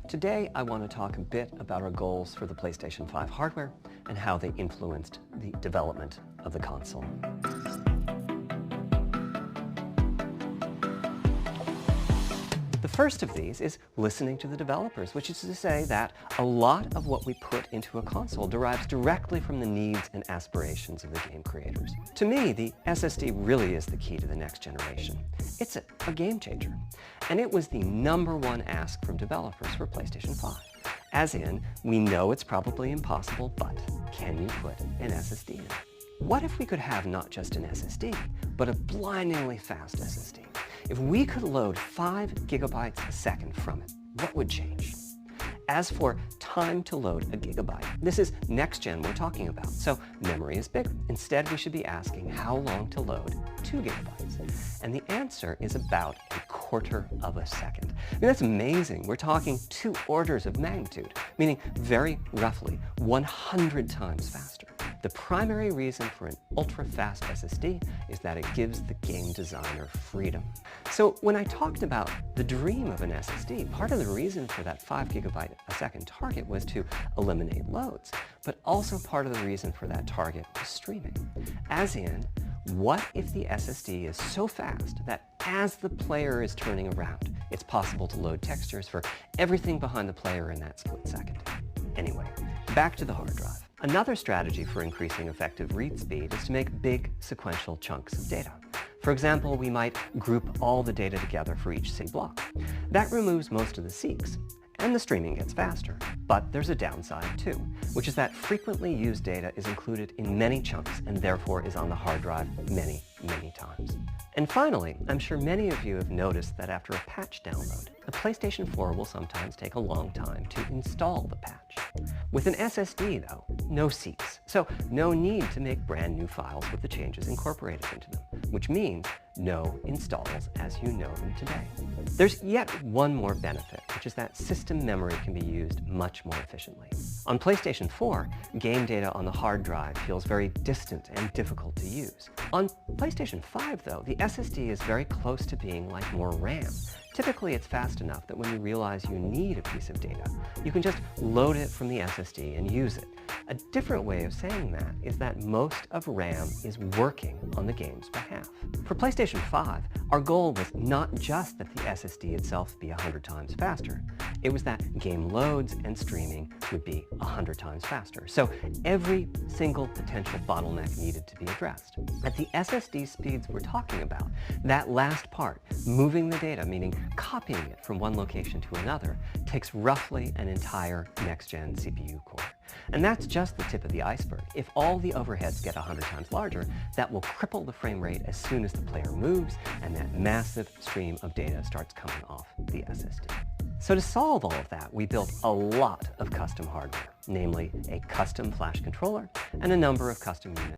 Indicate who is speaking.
Speaker 1: Today, I want to talk a bit about our goals for the PlayStation 5 hardware and how they influenced the development of the console. The first of these is listening to the developers, which is to say that a lot of what we put into a console derives directly from the needs and aspirations of the game creators. To me, the SSD really is the key to the next generation. It's a game changer. And it was the #1 ask from developers for PlayStation 5. As in, we know it's probably impossible, but can you put an SSD in it? What if we could have not just an SSD, but a blindingly fast SSD? If we could load 5 gigabytes a second from it, what would change? As for time to load a gigabyte, this is next gen we're talking about, so memory is bigger. Instead, we should be asking how long to load 2 gigabytes. And the answer is about 1/4 of a second. I mean, that's amazing. We're talking 2 orders of magnitude, meaning very roughly 100 times faster. The primary reason for an ultra-fast SSD is that it gives the game designer freedom. So when I talked about the dream of an SSD, part of the reason for that 5 gigabyte a second target was to eliminate loads, but also part of the reason for that target was streaming. As in, what if the SSD is so fast that as the player is turning around, it's possible to load textures for everything behind the player in that split second? Anyway, back to the hard drive. Another strategy for increasing effective read speed is to make big sequential chunks of data. For example, we might group all the data together for each single block. That removes most of the seeks, and the streaming gets faster. But there's a downside too, which is that frequently used data is included in many chunks and therefore is on the hard drive many, many times. And finally, I'm sure many of you have noticed that after a patch download, the PlayStation 4 will sometimes take a long time to install the patch. With an SSD, though, no seeks, so no need to make brand new files with the changes incorporated into them, which means no installs as you know them today. There's yet one more benefit, which is that system memory can be used much more efficiently. On PlayStation 4, game data on the hard drive feels very distant and difficult to use. On PlayStation 5, though, the SSD is very close to being like more RAM. Typically, it's fast enough that when you realize you need a piece of data, you can just load it from the SSD and use it. A different way of saying that is that most of RAM is working on the game's behalf. For PlayStation 5, our goal was not just that the SSD itself be 100 times faster. It was that game loads and streaming would be 100 times faster. So every single potential bottleneck needed to be addressed. At the SSD speeds we're talking about, that last part, moving the data, meaning copying it from one location to another, takes roughly an entire next-gen CPU core. And that's just the tip of the iceberg. If all the overheads get 100 times larger, that will cripple the frame rate as soon as the player moves, and that massive stream of data starts coming off the SSD. So to solve all of that, we built a lot of custom hardware, namely a custom flash controller and a number of custom units.